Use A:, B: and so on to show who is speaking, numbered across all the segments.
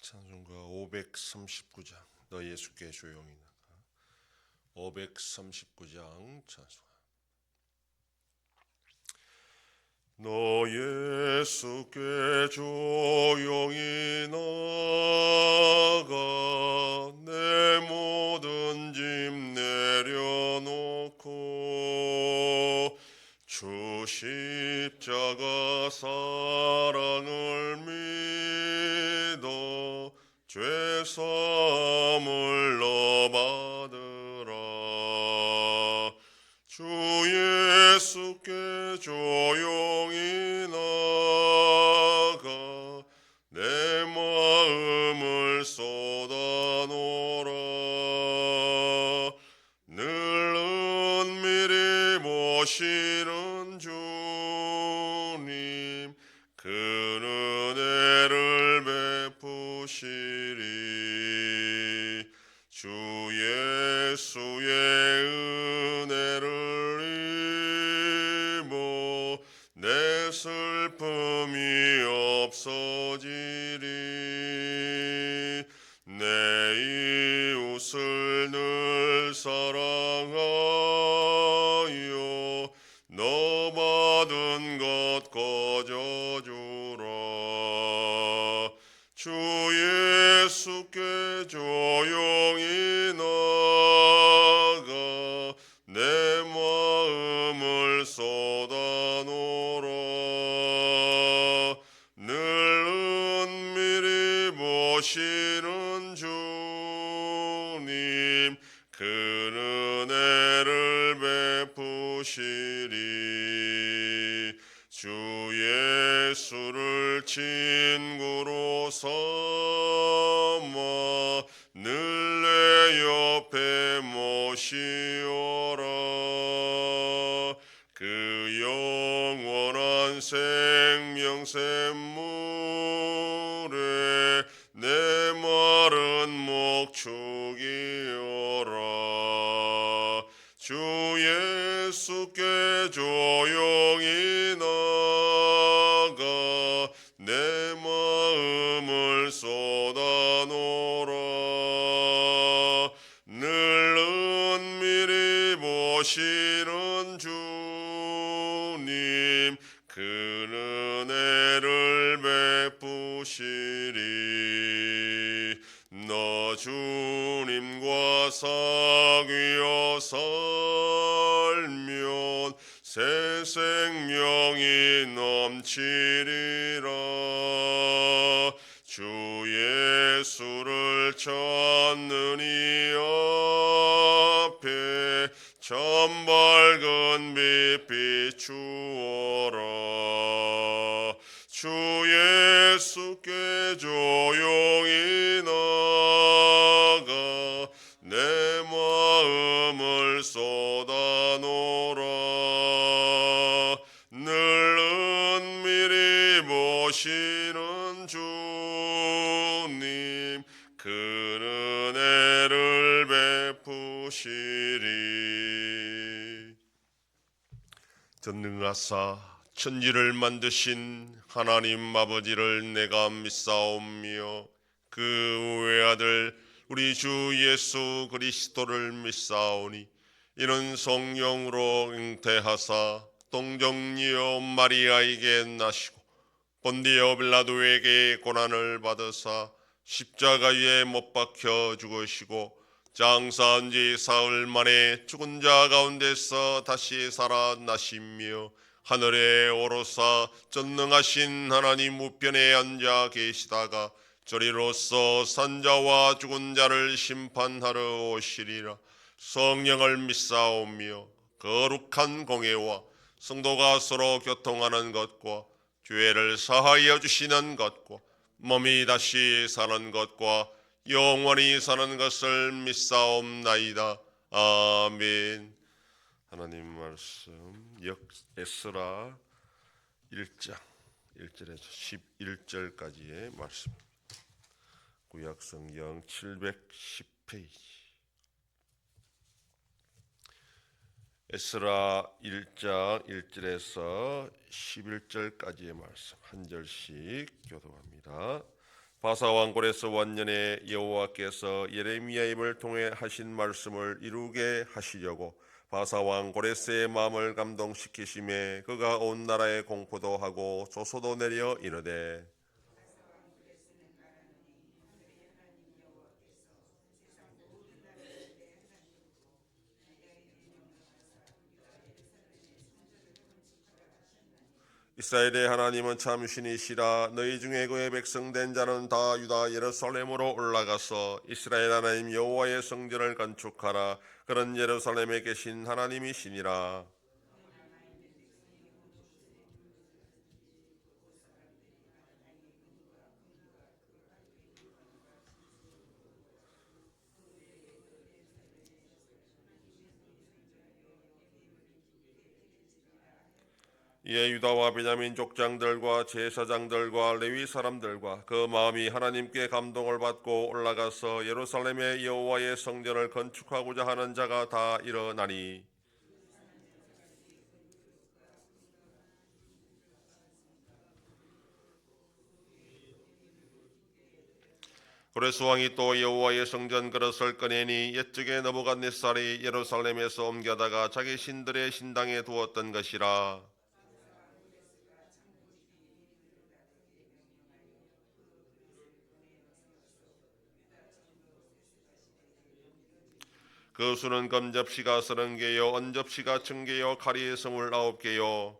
A: 찬송가 539장 너 예수께 조용히 나가. 539장 찬송가. 너 예수께 조용히 나가 내 모든 짐 내려놓고 주 십자가 사랑을 믿어 죄사함을 너 받으라. 주 예수께 조용히 나가 내 마음을 쏟아놓으라. 늘 은밀히 보시는 주님 그 은혜를 베푸시리. 주 예수의 은혜를 입어 내 슬픔이 없어지리. 내 이웃을 늘 사랑하여 너 받은 것 거저주라. 주 예수께 조용히 나가 내 마음을 쏟아놓으라. 늘 은밀히 보시는 주님 그 은혜를 베푸시리. 주 예수를 친구로 삼아 늘 내 옆에 모시오라. 그 영원한 생명샘물에 내 마른 목 축이오라. 주 예수께 조용히 나가 내 마음을 쏟아놓으라. 늘 은밀히 보시는 주님 그 은혜를 베푸시리. 너 주님과 사귀어 살면 새 생명이 넘치리라. 주 예수를 찾는 이 앞에 참 밝은 빛 비추어라. 주 예수께 조용히 나가 내 마음을 쏟아놓으라. 늘 은밀히 보시는 주님 그 은혜를 베푸시리. 전능하사 천지를 만드신 하나님 아버지를 내가 믿사오며 그 외아들 우리 주 예수 그리스도를 믿사오니 이는 성령으로 잉태하사 동정녀 마리아에게 나시고 본디오 빌라도에게 고난을 받으사 십자가 위에 못 박혀 죽으시고 장사한 지 사흘 만에 죽은 자 가운데서 다시 살아나시며 하늘에 오르사 전능하신 하나님 우편에 앉아 계시다가 저리로서 산자와 죽은 자를 심판하러 오시리라. 성령을 믿사오며 거룩한 공예와 성도가 서로 교통하는 것과 죄를 사하여 주시는 것과 몸이 다시 사는 것과 영원히 사는 것을 믿사옵나이다. 아멘. 하나님 말씀 에스라 1장 1절에서 11절까지의 말씀. 구약성경 710페이지. 에스라 1장 1절에서 11절까지의 말씀 한 절씩 교독합니다. 바사 왕 고레스 원년에 여호와께서 예레미야 입을 통해 하신 말씀을 이루게 하시려고 바사 왕 고레스의 마음을 감동시키심에 그가 온 나라에 공포도 하고 조소도 내려 이르되 이스라엘의 하나님은 참 신이시라. 너희 중에 그의 백성 된 자는 다 유다 예루살렘으로 올라가서 이스라엘 하나님 여호와의 성전을 건축하라. 그는 예루살렘에 계신 하나님이시니라. 이에 유다와 베냐민 족장들과 제사장들과 레위 사람들과 그 마음이 하나님께 감동을 받고 올라가서 예루살렘의 여호와의 성전을 건축하고자 하는 자가 다 일어나니 고레스 왕이 또 여호와의 성전 그릇을 꺼내니 옛적에 느부갓네살이 예루살렘에서 옮겨다가 자기 신들의 신당에 두었던 것이라. 그 수는 금접시가 30개요 언접시가 1000개요 가리의 29개요.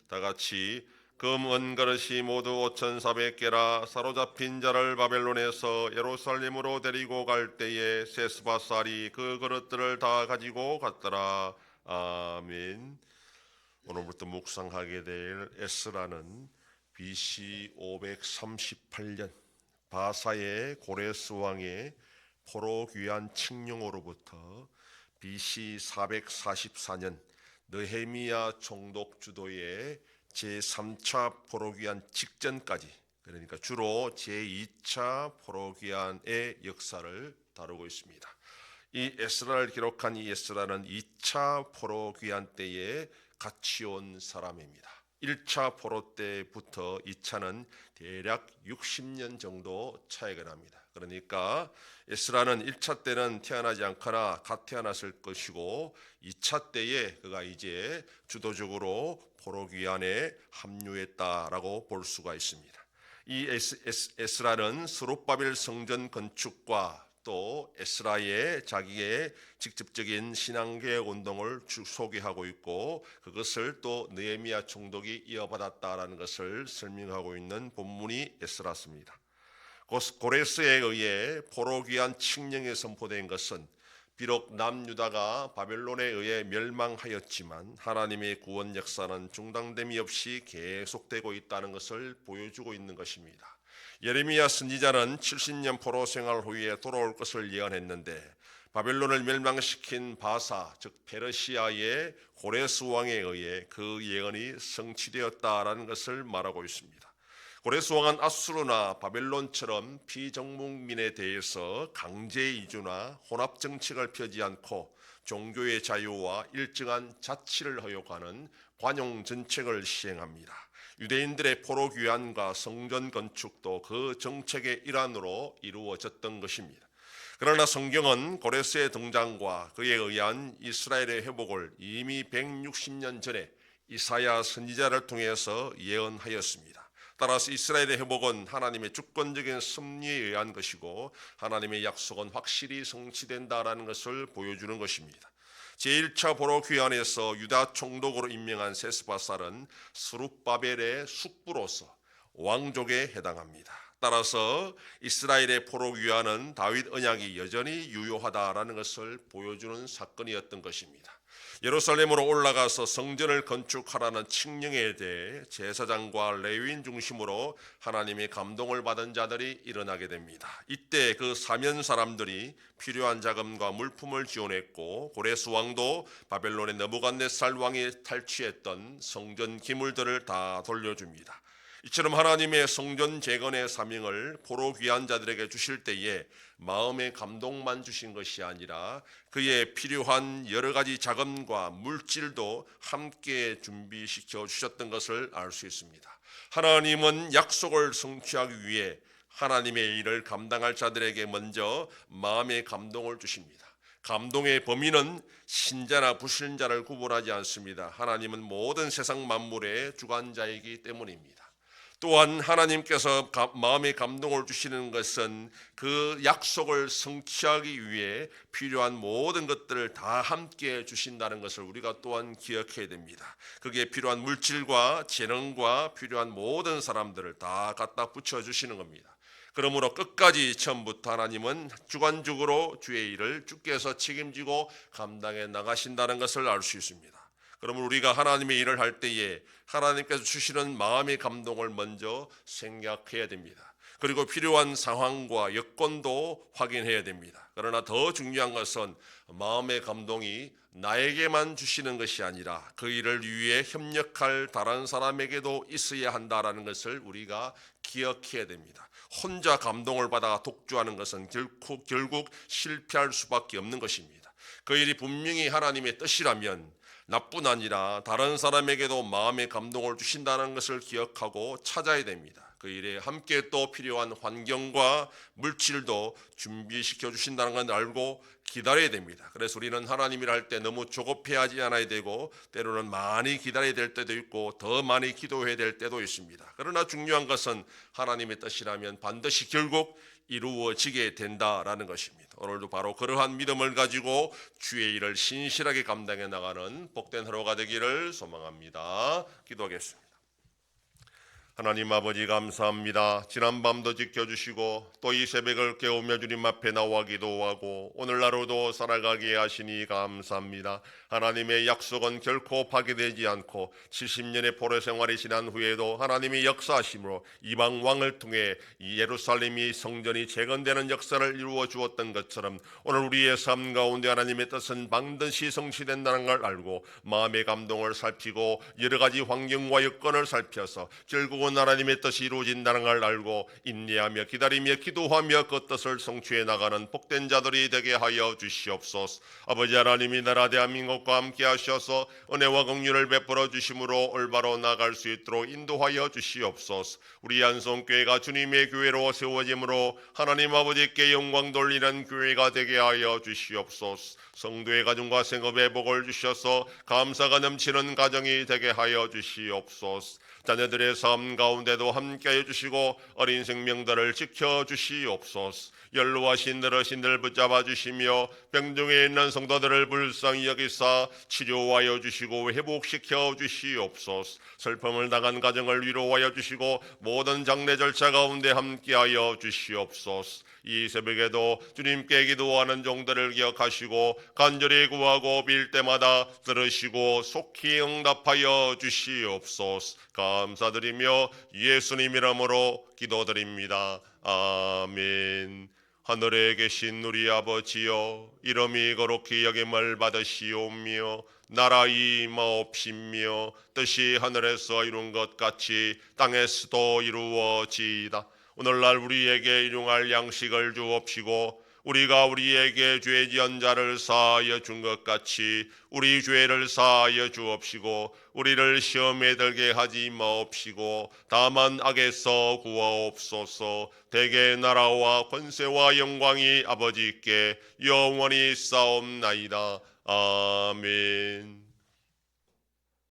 A: 다같이 금 은그릇이 모두 5400개라. 사로잡힌 자를 바벨론에서 예루살렘으로 데리고 갈 때에 세스바살이 그 그릇들을 다 가지고 갔더라. 아멘. 오늘부터 묵상하게 될 에스라는 BC 538년 바사의 고레스 왕의 포로 귀환 칙령으로부터 BC 444년 느헤미야 총독 주도의 제3차 포로 귀환 직전까지, 그러니까 주로 제2차 포로 귀환의 역사를 다루고 있습니다. 이 에스라를 기록한 이 에스라는 2차 포로 귀환 때에 같이 온 사람입니다. 1차 포로 때부터 2차는 대략 60년 정도 차이가 납니다. 그러니까 에스라는 1차 때는 태어나지 않거나 갓 태어났을 것이고 2차 때에 그가 이제 주도적으로 포로 귀환에 합류했다라고 볼 수가 있습니다. 이 에스라는 스룹바벨 성전 건축과 또 에스라의 자기의 직접적인 신앙개혁 운동을 소개하고 있고 그것을 또 느헤미야 총독이 이어받았다라는 것을 설명하고 있는 본문이 에스라입니다. 고레스에 의해 포로 귀환 칙령이 선포된 것은 비록 남유다가 바벨론에 의해 멸망하였지만 하나님의 구원 역사는 중단됨이 없이 계속되고 있다는 것을 보여주고 있는 것입니다. 예레미야 선지자는 70년 포로 생활 후에 돌아올 것을 예언했는데 바벨론을 멸망시킨 바사 즉 페르시아의 고레스 왕에 의해 그 예언이 성취되었다라는 것을 말하고 있습니다. 고레스 왕은 아수르나 바벨론처럼 피정복민에 대해서 강제 이주나 혼합 정책을 펴지 않고 종교의 자유와 일정한 자치를 허용하는 관용 정책을 시행합니다. 유대인들의 포로 귀환과 성전 건축도 그 정책의 일환으로 이루어졌던 것입니다. 그러나 성경은 고레스의 등장과 그에 의한 이스라엘의 회복을 이미 160년 전에 이사야 선지자를 통해서 예언하였습니다. 따라서 이스라엘의 회복은 하나님의 주권적인 섭리에 의한 것이고 하나님의 약속은 확실히 성취된다라는 것을 보여주는 것입니다. 제1차 포로 귀환에서 유다 총독으로 임명한 세스바살은 스룹바벨의 숙부로서 왕족에 해당합니다. 따라서 이스라엘의 포로 귀환은 다윗 언약이 여전히 유효하다라는 것을 보여주는 사건이었던 것입니다. 예루살렘으로 올라가서 성전을 건축하라는 칙령에 대해 제사장과 레위인 중심으로 하나님의 감동을 받은 자들이 일어나게 됩니다. 이때 그 사면 사람들이 필요한 자금과 물품을 지원했고 고레스 왕도 바벨론의 느부갓네살 왕이 탈취했던 성전 기물들을 다 돌려줍니다. 이처럼 하나님의 성전 재건의 사명을 포로 귀한 자들에게 주실 때에 마음의 감동만 주신 것이 아니라 그에 필요한 여러 가지 자금과 물질도 함께 준비시켜 주셨던 것을 알 수 있습니다. 하나님은 약속을 성취하기 위해 하나님의 일을 감당할 자들에게 먼저 마음의 감동을 주십니다. 감동의 범위는 신자나 불신자를 구분하지 않습니다. 하나님은 모든 세상 만물의 주관자이기 때문입니다. 또한 하나님께서 마음의 감동을 주시는 것은 그 약속을 성취하기 위해 필요한 모든 것들을 다 함께 주신다는 것을 우리가 또한 기억해야 됩니다. 그게 필요한 물질과 재능과 필요한 모든 사람들을 다 갖다 붙여주시는 겁니다. 그러므로 끝까지 처음부터 하나님은 주관적으로 주의 일을 주께서 책임지고 감당해 나가신다는 것을 알 수 있습니다. 그러면 우리가 하나님의 일을 할 때에 하나님께서 주시는 마음의 감동을 먼저 생각해야 됩니다. 그리고 필요한 상황과 여건도 확인해야 됩니다. 그러나 더 중요한 것은 마음의 감동이 나에게만 주시는 것이 아니라 그 일을 위해 협력할 다른 사람에게도 있어야 한다는 것을 우리가 기억해야 됩니다. 혼자 감동을 받아 독주하는 것은 결국 실패할 수밖에 없는 것입니다. 그 일이 분명히 하나님의 뜻이라면 나뿐 아니라 다른 사람에게도 마음의 감동을 주신다는 것을 기억하고 찾아야 됩니다. 그 일에 함께 또 필요한 환경과 물질도 준비시켜 주신다는 걸 알고 기다려야 됩니다. 그래서 우리는 하나님 일할 때 너무 조급해하지 않아야 되고 때로는 많이 기다려야 될 때도 있고 더 많이 기도해야 될 때도 있습니다. 그러나 중요한 것은 하나님의 뜻이라면 반드시 결국 이루어지게 된다라는 것입니다. 오늘도 바로 그러한 믿음을 가지고 주의 일을 신실하게 감당해 나가는 복된 하루가 되기를 소망합니다. 기도하겠습니다. 하나님 아버지 감사합니다. 지난밤도 지켜주시고 또 이 새벽을 깨우며 주님 앞에 나와 기도하고 오늘 하루도 살아가게 하시니 감사합니다. 하나님의 약속은 결코 파괴되지 않고 70년의 포로 생활이 지난 후에도 하나님의 역사하심으로 이방 왕을 통해 이 예루살렘이 성전이 재건되는 역사를 이루어 주었던 것처럼 오늘 우리의 삶 가운데 하나님의 뜻은 반드시 성취된다는 걸 알고 마음의 감동을 살피고 여러 가지 환경과 여건을 살펴서 결국은 하나님의 뜻이 이루어진다는 걸 알고 인내하며 기다리며 기도하며 그 뜻을 성취해 나가는 복된 자들이 되게 하여 주시옵소서. 아버지 하나님이 나라 대한민국과 함께 하셔서 은혜와 긍휼을 베풀어 주심으로 올바로 나갈 수 있도록 인도하여 주시옵소서. 우리 안성교회가 주님의 교회로 세워짐으로 하나님 아버지께 영광 돌리는 교회가 되게 하여 주시옵소서. 성도의 가정과 생업에 복을 주셔서 감사가 넘치는 가정이 되게 하여 주시옵소서. 자녀들의 삶 가운데도 함께해 주시고 어린 생명들을 지켜주시옵소서. 연로하신 어르신들 붙잡아 주시며 병중에 있는 성도들을 불쌍히 여기사 치료하여 주시고 회복시켜 주시옵소서. 슬픔을 당한 가정을 위로하여 주시고 모든 장례 절차 가운데 함께하여 주시옵소서. 이 새벽에도 주님께 기도하는 종들을 기억하시고 간절히 구하고 빌 때마다 들으시고 속히 응답하여 주시옵소서. 감사드리며 예수님 이름으로 기도드립니다. 아멘. 하늘에 계신 우리 아버지여, 이름이 거룩히 여김을 받으시오며 나라 임하옵시며 뜻이 하늘에서 이룬 것 같이 땅에서도 이루어지이다. 오늘날 우리에게 일용할 양식을 주옵시고 우리가 우리에게 죄 지은 자를 사하여 준 것 같이 우리 죄를 사하여 주옵시고 우리를 시험에 들게 하지 마옵시고 다만 악에서 구하옵소서. 대개 나라와 권세와 영광이 아버지께 영원히 싸움나이다. 아멘.